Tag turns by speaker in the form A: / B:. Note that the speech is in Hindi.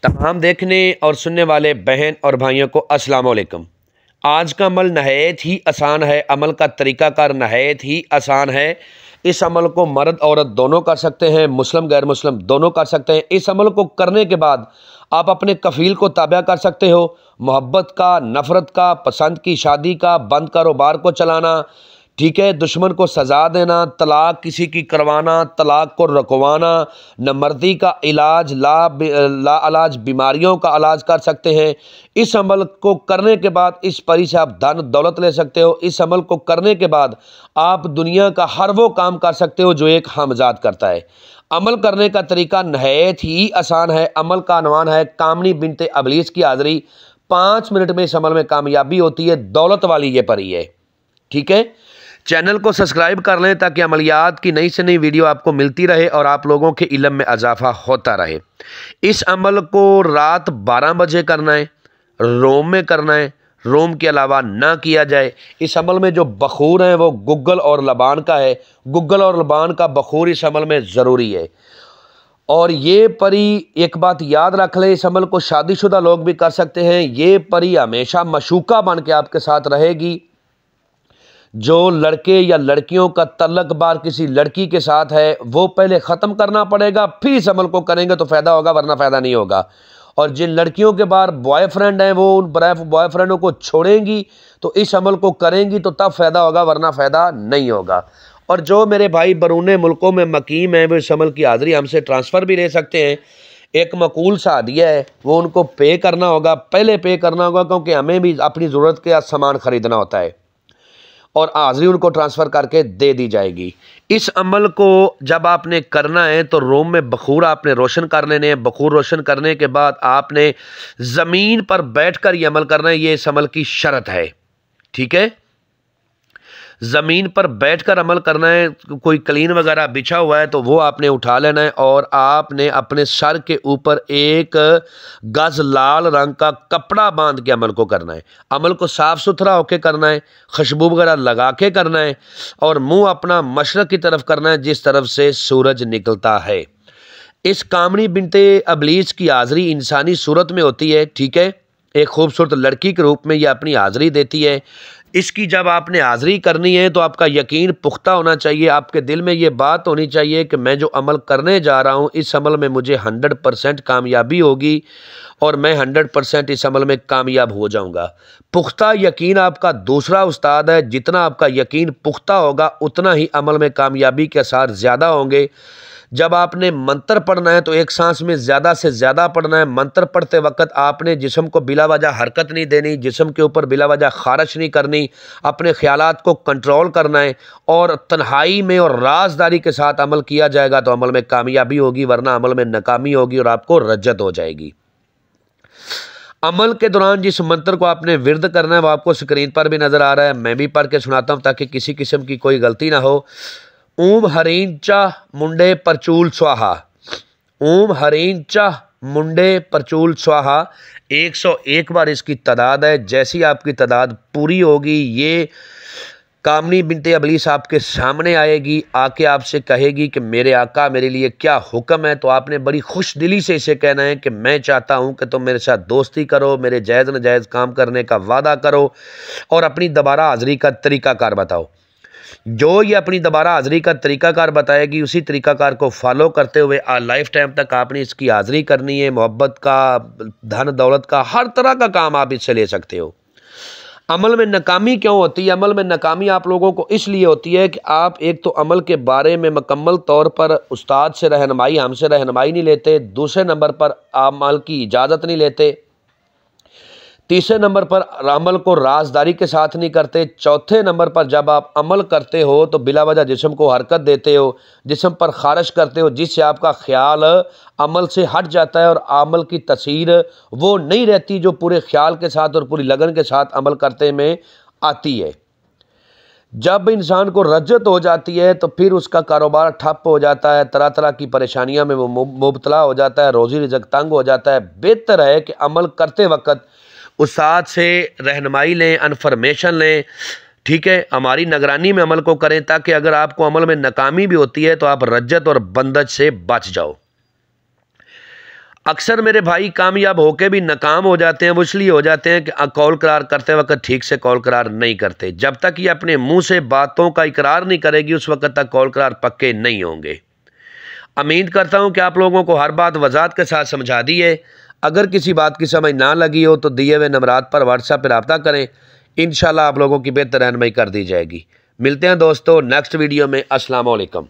A: तमाम देखने और सुनने वाले बहन और भाइयों को अस्सलाम वालेकुम। आज का अमल नहायत ही आसान है। अमल का तरीक़ाकार नहायत ही आसान है। इस अमल को मर्द औरत दोनों कर सकते हैं, मुस्लिम गैर मुस्लिम दोनों कर सकते हैं। इस अमल को करने के बाद आप अपने कफ़ील को ताबा कर सकते हो। मोहब्बत का, नफ़रत का, पसंद की शादी का, बंद कारोबार को चलाना, ठीक है, दुश्मन को सज़ा देना, तलाक किसी की करवाना, तलाक को रुकवाना, नामर्दी का इलाज, लाइलाज बीमारियों का इलाज कर सकते हैं। इस अमल को करने के बाद इस परी से आप धन दौलत ले सकते हो। इस अमल को करने के बाद आप दुनिया का हर वो काम कर सकते हो जो एक हमजाद करता है। अमल करने का तरीका नहायत ही आसान है। अमल का अनवान है कामनी बिनते अबलीस की हाज़री। 5 मिनट में इस अमल में कामयाबी होती है। दौलत वाली ये परी है, ठीक है। चैनल को सब्सक्राइब कर लें ताकि अमलियात की नई से नई वीडियो आपको मिलती रहे और आप लोगों के इल्म में इजाफा होता रहे। इस अमल को रात 12 बजे करना है, रोम में करना है, रोम के अलावा ना किया जाए। इस अमल में जो बखूर है वो गुग्गल और लबान का है। गुग्गल और लबान का बखूर इस अमल में ज़रूरी है। और ये परी एक बात याद रख ले, इस अमल को शादीशुदा लोग भी कर सकते हैं। ये परी हमेशा मशूका बन के आपके साथ रहेगी। जो लड़के या लड़कियों का तल्लक बार किसी लड़की के साथ है वो पहले ख़त्म करना पड़ेगा, फिर इस अमल को करेंगे तो फ़ायदा होगा, वरना फ़ायदा नहीं होगा। और जिन लड़कियों के बार बॉयफ्रेंड हैं वो उन बॉयफ्रेंडों को छोड़ेंगी तो इस अमल को करेंगी तो तब फ़ायदा होगा, वरना फ़ायदा नहीं होगा। और जो मेरे भाई बरूने मुल्कों में मकीम हैं वो इस अमल की हाज़री हमसे ट्रांसफ़र भी ले सकते हैं। एक मकूल सा हदिया है, वो उनको पे करना होगा, पहले पे करना होगा, क्योंकि हमें भी अपनी ज़रूरत के सामान ख़रीदना होता है और हाज़री उनको ट्रांसफ़र करके दे दी जाएगी। इस अमल को जब आपने करना है तो रोम में बखूर आपने रोशन कर लेने हैं। बखूर रोशन करने के बाद आपने ज़मीन पर बैठकर ये अमल करना है। ये इस अमल की शर्त है, ठीक है। ज़मीन पर बैठकर अमल करना है। कोई कलीन वगैरह बिछा हुआ है तो वो आपने उठा लेना है और आपने अपने सर के ऊपर एक गज लाल रंग का कपड़ा बांध के अमल को करना है। अमल को साफ़ सुथरा होकर करना है, खुशबू वगैरह लगा के करना है और मुंह अपना मशरक़ की तरफ करना है जिस तरफ से सूरज निकलता है। इस कामनी बिनते अबलीस की हाज़री इंसानी सूरत में होती है, ठीक है। एक खूबसूरत लड़की के रूप में यह अपनी हाज़री देती है। इसकी जब आपने हाज़री करनी है तो आपका यकीन पुख्ता होना चाहिए। आपके दिल में ये बात होनी चाहिए कि मैं जो अमल करने जा रहा हूँ इस अमल में मुझे 100% कामयाबी होगी और मैं 100% इस अमल में कामयाब हो जाऊँगा। पुख्ता यकीन आपका दूसरा उस्ताद है। जितना आपका यकीन पुख्ता होगा उतना ही अमल में कामयाबी के आसार ज़्यादा होंगे। जब आपने मंत्र पढ़ना है तो एक सांस में ज़्यादा से ज़्यादा पढ़ना है। मंत्र पढ़ते वक्त आपने जिस्म को बिला वजह हरकत नहीं देनी, जिस्म के ऊपर बिला वजह खारिश नहीं करनी, अपने ख्यालात को कंट्रोल करना है और तन्हाई में और राजदारी के साथ अमल किया जाएगा तो अमल में कामयाबी होगी, वरना अमल में नाकामी होगी और आपको रज्जत हो जाएगी। अमल के दौरान जिस मंत्र को आपने विर्द करना है वो आपको स्क्रीन पर भी नज़र आ रहा है। मैं भी पढ़ के सुनाता हूँ ताकि किसी किस्म की कोई गलती ना हो। ओम हरीं चा मुंडे परचूल स्वाहा। ओम हरीं चा मुंडे परचूल स्वाहा। 101 बार इसकी तादाद है। जैसी आपकी तादाद पूरी होगी ये कामनी बिनते अबलीस आपके सामने आएगी, आके आपसे कहेगी कि मेरे आका मेरे लिए क्या हुक्म है। तो आपने बड़ी खुश दिली से इसे कहना है कि मैं चाहता हूं कि तुम मेरे साथ दोस्ती करो, मेरे जायज़ नाजायज़ काम करने का वादा करो और अपनी दोबारा हाज़री का तरीक़ाकार बताओ। जो ये अपनी दोबारा हाज़री का तरीक़ाकार बताएगी उसी तरीक़ाकार को फॉलो करते हुए लाइफ टाइम तक आपने इसकी हाज़री करनी है। मोहब्बत का, धन दौलत का, हर तरह का काम आप इससे ले सकते हो। अमल में नाकामी क्यों होती है? अमल में नाकामी आप लोगों को इसलिए होती है कि आप एक तो अमल के बारे में मुकम्मल तौर पर उस्ताद से रहनुमाई, हमसे रहनुमाई नहीं लेते। दूसरे नंबर पर अमल की इजाज़त नहीं लेते। तीसरे नंबर पर अमल को राजदारी के साथ नहीं करते। चौथे नंबर पर जब आप अमल करते हो तो बिला वजह जिस्म को हरकत देते हो, जिस्म पर खारिश करते हो, जिससे आपका ख्याल अमल से हट जाता है और अमल की तसीर वो नहीं रहती जो पूरे ख्याल के साथ और पूरी लगन के साथ अमल करते में आती है। जब इंसान को रज्जत हो जाती है तो फिर उसका कारोबार ठप हो जाता है, तरह तरह की परेशानियां में वो मुब्तला हो जाता है, रोज़ी रिज़्क़ तंग हो जाता है। बेहतर है कि अमल करते वक्त उस्ताद से रहनुमाई लें, इन्फॉर्मेशन लें, ठीक है। हमारी निगरानी में अमल को करें ताकि अगर आपको अमल में नाकामी भी होती है तो आप रज्जत और बंदज से बच जाओ। अक्सर मेरे भाई कामयाब होके भी नाकाम हो जाते हैं। वो इसलिए हो जाते हैं कि कौल करार करते वक्त ठीक से कौल करार नहीं करते। जब तक ये अपने मुंह से बातों का इकरार नहीं करेगी उस वक्त तक कौल करार पक्के नहीं होंगे। उम्मीद करता हूं कि आप लोगों को हर बात वजाहत के साथ समझा दी है। अगर किसी बात की समझ ना लगी हो तो दिए हुए नंबरात पर व्हाट्सएप पर रब्ता करें, इंशाल्लाह आप लोगों की बेहतर रहनुमाई कर दी जाएगी। मिलते हैं दोस्तों नेक्स्ट वीडियो में। अस्सलाम वालेकुम।